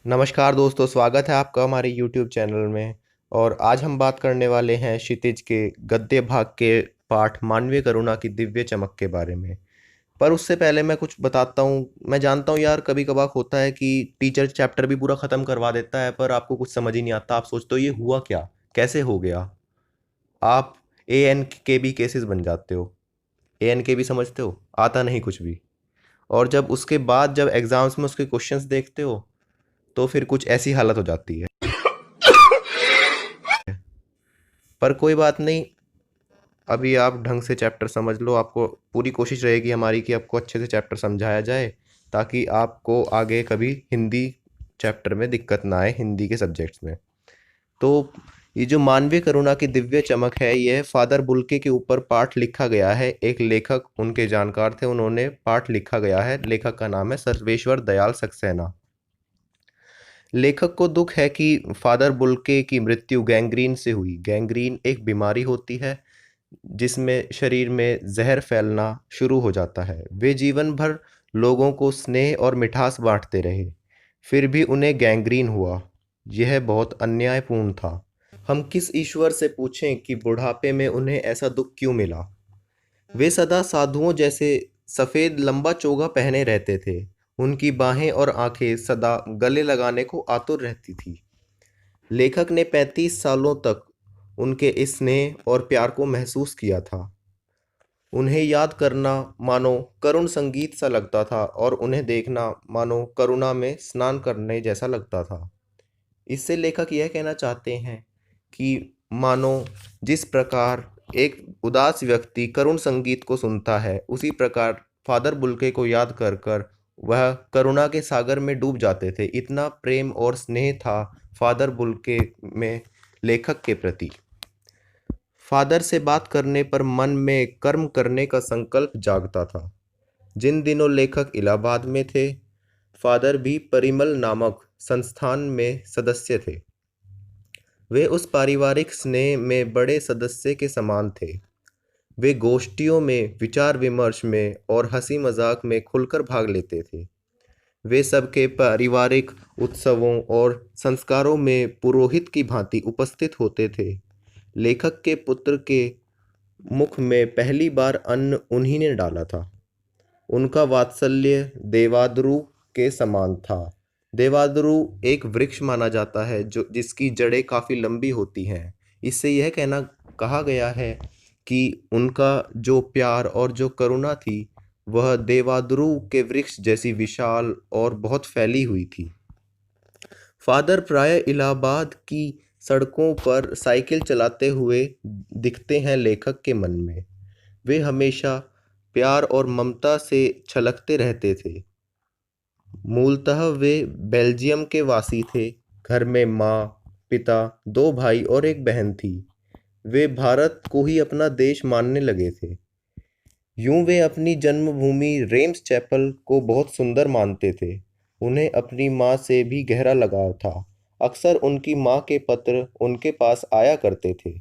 नमस्कार दोस्तों, स्वागत है आपका हमारे YouTube चैनल में। और आज हम बात करने वाले हैं क्षितिज के गद्य भाग के पाठ मानवीय करुणा की दिव्य चमक के बारे में। पर उससे पहले मैं कुछ बताता हूँ। मैं जानता हूँ यार, कभी कभार होता है कि टीचर चैप्टर भी पूरा खत्म करवा देता है पर आपको कुछ समझ ही नहीं आता। आप सोचते हो ये हुआ क्या, कैसे हो गया। आप एन के बी केसेस बन जाते हो। एन के बी समझते हो, आता नहीं कुछ भी। और जब उसके बाद जब एग्जाम्स में उसके क्वेश्चंस देखते हो तो फिर कुछ ऐसी हालत हो जाती है। पर कोई बात नहीं, अभी आप ढंग से चैप्टर समझ लो। आपको पूरी कोशिश रहेगी हमारी कि आपको अच्छे से चैप्टर समझाया जाए, ताकि आपको आगे कभी हिंदी चैप्टर में दिक्कत ना आए, हिंदी के सब्जेक्ट्स में। तो ये जो मानवीय करुणा की दिव्य चमक है, यह फादर बुल्के के ऊपर पाठ लिखा गया है। एक लेखक उनके जानकार थे, उन्होंने पाठ लिखा गया है। लेखक का नाम है सर्वेश्वर दयाल सक्सेना। लेखक को दुख है कि फादर बुल्के की मृत्यु गैंग्रीन से हुई। गैंग्रीन एक बीमारी होती है जिसमें शरीर में जहर फैलना शुरू हो जाता है। वे जीवन भर लोगों को स्नेह और मिठास बांटते रहे, फिर भी उन्हें गैंग्रीन हुआ। यह बहुत अन्यायपूर्ण था। हम किस ईश्वर से पूछें कि बुढ़ापे में उन्हें ऐसा दुख क्यों मिला। वे सदा साधुओं जैसे सफेद लंबा चोगा पहने रहते थे। उनकी बाहें और आंखें सदा गले लगाने को आतुर रहती थी। लेखक ने 35 सालों तक उनके इस स्नेह और प्यार को महसूस किया था। उन्हें याद करना मानो करुण संगीत सा लगता था और उन्हें देखना मानो करुणा में स्नान करने जैसा लगता था। इससे लेखक यह कहना चाहते हैं कि मानो जिस प्रकार एक उदास व्यक्ति करुण संगीत को सुनता है, उसी प्रकार फादर बुल्के को याद कर कर वह करुणा के सागर में डूब जाते थे। इतना प्रेम और स्नेह था फादर बुल्के में लेखक के प्रति। फादर से बात करने पर मन में कर्म करने का संकल्प जागता था। जिन दिनों लेखक इलाहाबाद में थे, फादर भी परिमल नामक संस्थान में सदस्य थे। वे उस पारिवारिक स्नेह में बड़े सदस्य के समान थे। वे गोष्ठियों में, विचार विमर्श में और हंसी मजाक में खुलकर भाग लेते थे। वे सबके पारिवारिक उत्सवों और संस्कारों में पुरोहित की भांति उपस्थित होते थे। लेखक के पुत्र के मुख में पहली बार अन्न उन्हीं ने डाला था। उनका वात्सल्य देवादरू के समान था। देवादरू एक वृक्ष माना जाता है जो जिसकी जड़ें काफ़ी लंबी होती हैं। इससे यह कहना कहा गया है कि उनका जो प्यार और जो करुणा थी, वह देवादरू के वृक्ष जैसी विशाल और बहुत फैली हुई थी। फादर प्रायः इलाहाबाद की सड़कों पर साइकिल चलाते हुए दिखते हैं लेखक के मन में। वे हमेशा प्यार और ममता से छलकते रहते थे। मूलतः वे बेल्जियम के वासी थे। घर में माँ, पिता, दो भाई और एक बहन थी। वे भारत को ही अपना देश मानने लगे थे। यूं वे अपनी जन्मभूमि रेम्स चैपल को बहुत सुंदर मानते थे। उन्हें अपनी माँ से भी गहरा लगाव था। अक्सर उनकी माँ के पत्र उनके पास आया करते थे।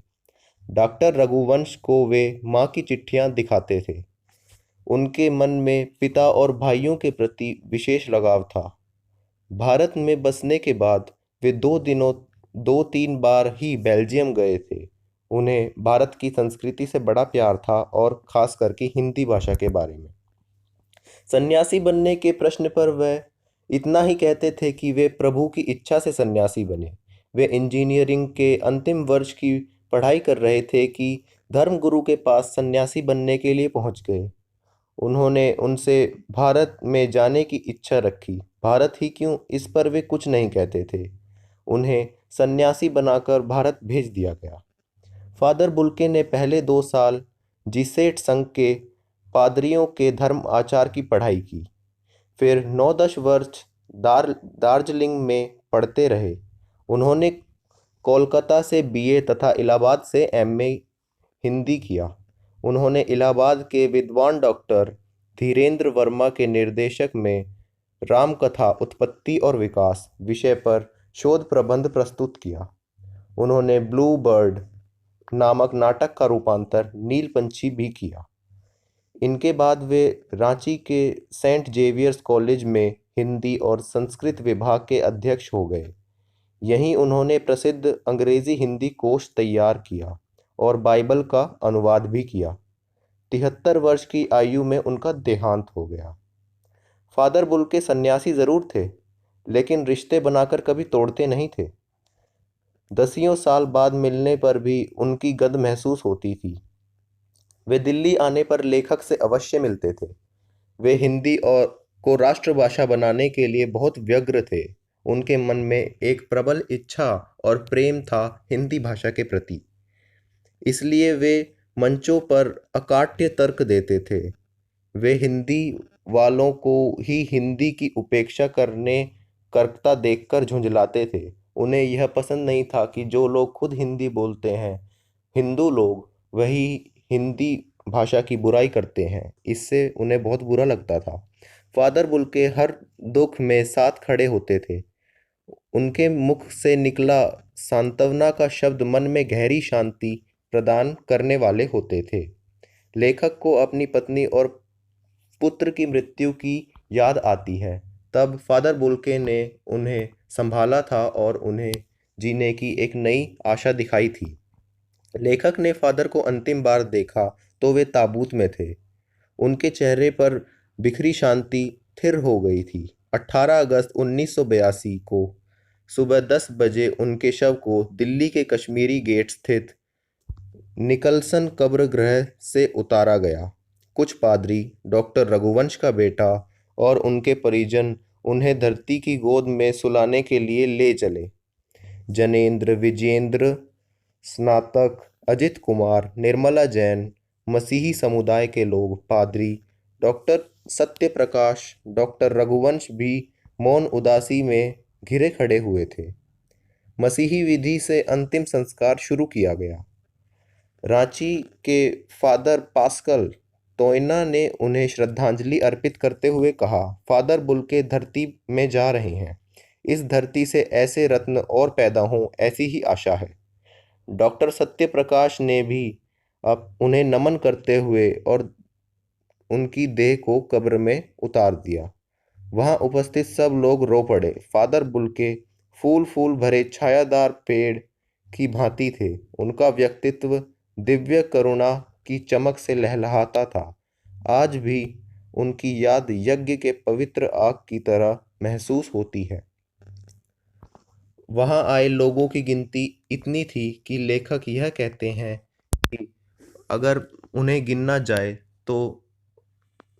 डॉक्टर रघुवंश को वे माँ की चिट्ठियाँ दिखाते थे। उनके मन में पिता और भाइयों के प्रति विशेष लगाव था। भारत में बसने के बाद वे 2 तीन बार ही बेल्जियम गए थे। उन्हें भारत की संस्कृति से बड़ा प्यार था और खास करके हिंदी भाषा के बारे में। सन्यासी बनने के प्रश्न पर वह इतना ही कहते थे कि वे प्रभु की इच्छा से सन्यासी बने। वे इंजीनियरिंग के अंतिम वर्ष की पढ़ाई कर रहे थे कि धर्मगुरु के पास सन्यासी बनने के लिए पहुंच गए। उन्होंने उनसे भारत में जाने की इच्छा रखी। भारत ही क्यों, इस पर वे कुछ नहीं कहते थे। उन्हें सन्यासी बनाकर भारत भेज दिया गया। फादर बुल्के ने पहले 2 साल जीसेट संघ के पादरियों के धर्म आचार की पढ़ाई की। फिर 9-10 वर्ष दार्जिलिंग में पढ़ते रहे। उन्होंने कोलकाता से बीए तथा इलाहाबाद से एमए हिंदी किया। उन्होंने इलाहाबाद के विद्वान डॉक्टर धीरेन्द्र वर्मा के निर्देशक में रामकथा उत्पत्ति और विकास विषय पर शोध प्रबंध प्रस्तुत किया। उन्होंने ब्लू बर्ड नामक नाटक का रूपांतर नील पंछी भी किया। इनके बाद वे रांची के सेंट जेवियर्स कॉलेज में हिंदी और संस्कृत विभाग के अध्यक्ष हो गए। यहीं उन्होंने प्रसिद्ध अंग्रेजी हिंदी कोश तैयार किया और बाइबल का अनुवाद भी किया। 73 वर्ष की आयु में उनका देहांत हो गया। फादर बुल्के सन्यासी जरूर थे, लेकिन रिश्ते बनाकर कभी तोड़ते नहीं थे। दसियों साल बाद मिलने पर भी उनकी गद महसूस होती थी। वे दिल्ली आने पर लेखक से अवश्य मिलते थे। वे हिंदी और को राष्ट्रभाषा बनाने के लिए बहुत व्यग्र थे। उनके मन में एक प्रबल इच्छा और प्रेम था हिंदी भाषा के प्रति। इसलिए वे मंचों पर अकाट्य तर्क देते थे। वे हिंदी वालों को ही हिंदी की उपेक्षा करता देखकर झुंझलाते थे। उन्हें यह पसंद नहीं था कि जो लोग खुद हिंदी बोलते हैं, हिंदू लोग, वही हिंदी भाषा की बुराई करते हैं। इससे उन्हें बहुत बुरा लगता था। फादर बुल्के हर दुख में साथ खड़े होते थे। उनके मुख से निकला सांत्वना का शब्द मन में गहरी शांति प्रदान करने वाले होते थे। लेखक को अपनी पत्नी और पुत्र की मृत्यु की याद आती है। तब फादर बुल्के ने उन्हें संभाला था और उन्हें जीने की एक नई आशा दिखाई थी। लेखक ने फादर को अंतिम बार देखा तो वे ताबूत में थे। उनके चेहरे पर बिखरी शांति थिर हो गई थी। 18 अगस्त 1982 को सुबह 10 बजे उनके शव को दिल्ली के कश्मीरी गेट स्थित निकलसन कब्र गृह से उतारा गया। कुछ पादरी, डॉक्टर रघुवंश का बेटा और उनके परिजन उन्हें धरती की गोद में सुलाने के लिए ले चले। जनेंद्र, विजेंद्र, स्नातक, अजित कुमार, निर्मला जैन, मसीही समुदाय के लोग, पादरी, डॉक्टर सत्य प्रकाश, डॉक्टर रघुवंश भी मौन उदासी में घिरे खड़े हुए थे। मसीही विधि से अंतिम संस्कार शुरू किया गया। रांची के फादर पास्कल तोयना ने उन्हें श्रद्धांजलि अर्पित करते हुए कहा, फादर बुल्के धरती में जा रहे हैं। इस धरती से ऐसे रत्न और पैदा हों, ऐसी ही आशा है। डॉक्टर सत्य प्रकाश ने भी अब उन्हें नमन करते हुए और उनकी देह को कब्र में उतार दिया। वहां उपस्थित सब लोग रो पड़े। फादर बुल्के फूल फूल भरे छायादार पेड़ की भांति थे। उनका व्यक्तित्व दिव्य करुणा की चमक से लहलहाता था। आज भी उनकी याद यज्ञ के पवित्र आग की तरह महसूस होती है। वहां आए लोगों की गिनती इतनी थी कि लेखक यह कहते हैं कि अगर उन्हें गिनना जाए तो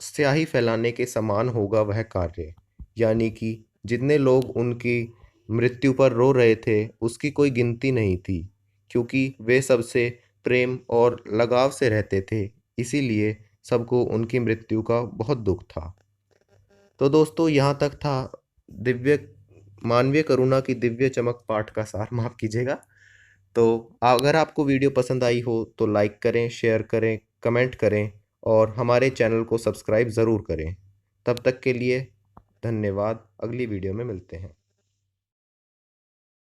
स्याही फैलाने के समान होगा वह कार्य। यानी कि जितने लोग उनकी मृत्यु पर रो रहे थे उसकी कोई गिनती नहीं थी, क्योंकि वे सबसे प्रेम और लगाव से रहते थे। इसीलिए सबको उनकी मृत्यु का बहुत दुख था। तो दोस्तों, यहाँ तक था दिव्य मानवीय करुणा की दिव्य चमक पाठ का सार, माफ कीजिएगा। तो अगर आपको वीडियो पसंद आई हो तो लाइक करें, शेयर करें, कमेंट करें और हमारे चैनल को सब्सक्राइब ज़रूर करें। तब तक के लिए धन्यवाद। अगली वीडियो में मिलते हैं।